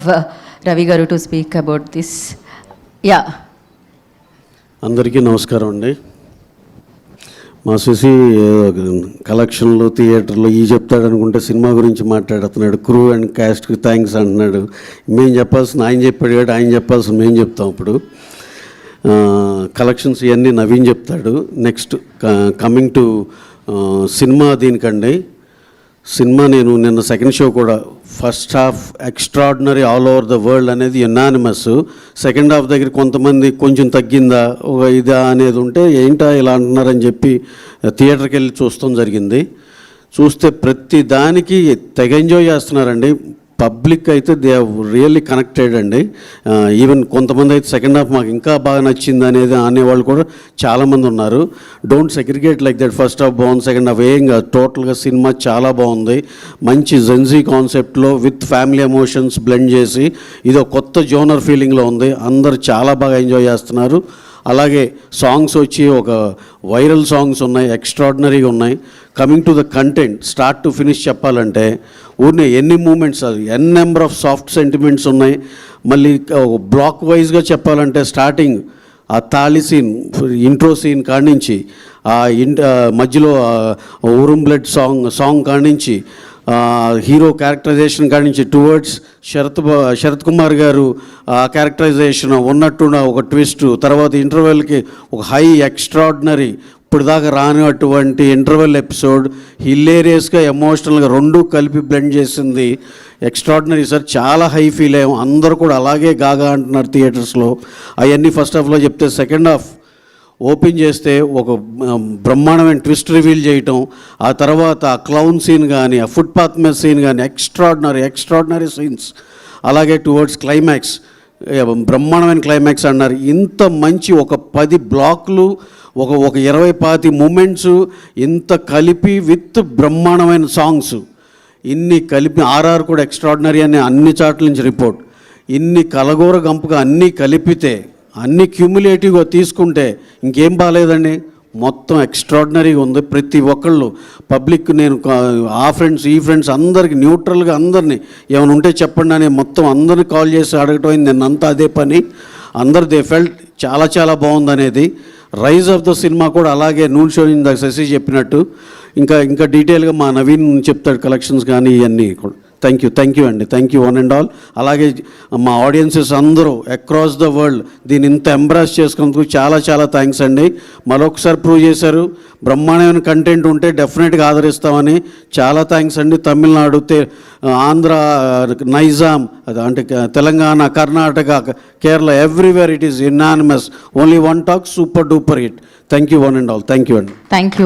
Ravi Garu to speak about this. Yeah. అందరికీ నమస్కారం అండి. మా శశి కలెక్షన్లు థియేటర్లు ఈ చెప్తాడు అనుకుంటే సినిమా గురించి మాట్లాడుతున్నాడు. క్రూ అండ్ క్యాస్ట్కి థ్యాంక్స్ అంటున్నాడు. మేము చెప్పాల్సిన ఆయన చెప్పాడు కాబట్టి ఆయన చెప్పాల్సిన మేము చెప్తాం. ఇప్పుడు కలెక్షన్స్ ఇవన్నీ నవీన్ చెప్తాడు. నెక్స్ట్ కమింగ్ టు సినిమా దీనికండి. సినిమా నేను నిన్న సెకండ్ షో కూడా first half extraordinary all over the world అనేది యునానిమస్. సెకండ్ హాఫ్ దగ్గర కొంతమంది కొంచెం తగ్గిందా ఒక ఇదా అనేది ఉంటే ఏంటా ఇలా అంటున్నారని చెప్పి థియేటర్కి వెళ్ళి చూస్తాం జరిగింది. చూస్తే ప్రతి దానికి తెగ ఎంజాయ్ చేస్తున్నారండి. పబ్లిక్ అయితే దే హ్యావ్ రియల్లీ కనెక్టెడ్ అండి. ఈవెన్ కొంతమంది అయితే సెకండ్ హాఫ్ మాకు ఇంకా బాగా నచ్చింది అనేది అనేవాళ్ళు కూడా చాలామంది ఉన్నారు. Don't segregate like that. First half బాగుంది, సెకండ్ హాఫ్ ఏం కాదు. టోటల్గా సినిమా చాలా బాగుంది. మంచి జెన్జీ కాన్సెప్ట్లో విత్ ఫ్యామిలీ ఎమోషన్స్ బ్లెండ్ చేసి ఇది కొత్త జోనర్ ఫీలింగ్లో ఉంది. అందరు చాలా బాగా ఎంజాయ్ చేస్తున్నారు. అలాగే సాంగ్స్ వచ్చి ఒక వైరల్ సాంగ్స్ ఉన్నాయి, ఎక్స్ట్రాడినరీగా ఉన్నాయి. Coming to the content start to finish చెప్పాలంటే ఊరినే ఎన్ని మూమెంట్స్ అది నెంబర్ ఆఫ్ సాఫ్ట్ సెంటిమెంట్స్ ఉన్నాయి. మళ్ళీ బ్లాక్ వైజ్గా చెప్పాలంటే స్టార్టింగ్ ఆ తాళి సీన్ ఇంట్రో సీన్ కాడి ఆ మధ్యలో ఊరుం బ్లడ్ సాంగ్ కాడి హీరో క్యారెక్టరైజేషన్ కాడి నుంచి టువర్డ్స్ శరత్ కుమార్ గారు ఆ క్యారెక్టరైజేషన్ ఉన్నట్టున్న ఒక ట్విస్ట్, తర్వాత ఇంటర్వెల్కి ఒక హై ఎక్స్ట్రాడినరీ ఇప్పుడు దాకా రానిటువంటి ఇంటర్వెల్ ఎపిసోడ్ హిలేరియస్గా ఎమోషనల్గా రెండూ కలిపి బ్లెండ్ చేసింది. Extraordinary sir. చాలా హై ఫీల్ అయ్యాం. అందరూ కూడా అలాగే గాగా అంటున్నారు థియేటర్స్లో. అవన్నీ ఫస్ట్ హాఫ్లో చెప్తే సెకండ్ హాఫ్ ఓపెన్ చేస్తే ఒక బ్రహ్మాండమైన ట్విస్ట్ రివీల్ చేయటం, ఆ తర్వాత ఆ క్లౌన్ సీన్ కానీ ఆ ఫుట్పాత్ మీద సీన్ కానీ ఎక్స్ట్రాడినరీ సీన్స్. అలాగే టువర్డ్స్ క్లైమాక్స్ బ్రహ్మాండమైన క్లైమాక్స్ అన్నారు. ఇంత మంచి ఒక 10 బ్లాక్లు ఒక 20-25 మూమెంట్స్ ఇంత కలిపి విత్ బ్రహ్మాండమైన సాంగ్స్ ఇన్ని కలిపి ఆర్ఆర్ కూడా ఎక్స్ట్రాడినరీ అని అన్ని చాట్ల నుంచి రిపోర్ట్. ఇన్ని కలగూర గంపుగా అన్నీ కలిపితే అన్ని క్యూములేటివ్గా తీసుకుంటే ఇంకేం బాగాలేదండి. మొత్తం ఎక్స్ట్రాడినరీగా ఉంది. ప్రతి ఒక్కళ్ళు పబ్లిక్ నేను ఆ ఫ్రెండ్స్ ఈ ఫ్రెండ్స్ అందరికి న్యూట్రల్గా అందరినీ ఏమైనా ఉంటే చెప్పండి అని మొత్తం అందరిని కాల్ చేసి అడగటం అయింది. నిన్నంతా అదే పని. అందరు దే ఫెల్ట్ చాలా చాలా బాగుంది అనేది. రైజ్ ఆఫ్ ద సినిమా కూడా అలాగే నూన్ షో ఇందాక శశి చెప్పినట్టు ఇంకా డీటెయిల్గా మా నవీన్ చెప్తాడు కలెక్షన్స్ కానీ ఇవన్నీ కూడా. థ్యాంక్ యూ అండి. Thank you one and all. అలాగే మా ఆడియన్సెస్ అందరూ అక్రాస్ ద వరల్డ్ దీన్ని ఇంత ఎంబ్రాస్ చేసుకున్నందుకు చాలా చాలా థ్యాంక్స్ అండి. మరొకసారి ప్రూవ్ చేశారు. బ్రహ్మాండమైన కంటెంట్ ఉంటే డెఫినెట్గా ఆదరిస్తామని. చాలా థ్యాంక్స్ అండి. తమిళనాడు, ఆంధ్ర, నైజాం అంటే Telangana, Karnataka, Kerala everywhere it is unanimous. Only one talk super duper hit. Thank you one and all. Thank you అండి. Thank you.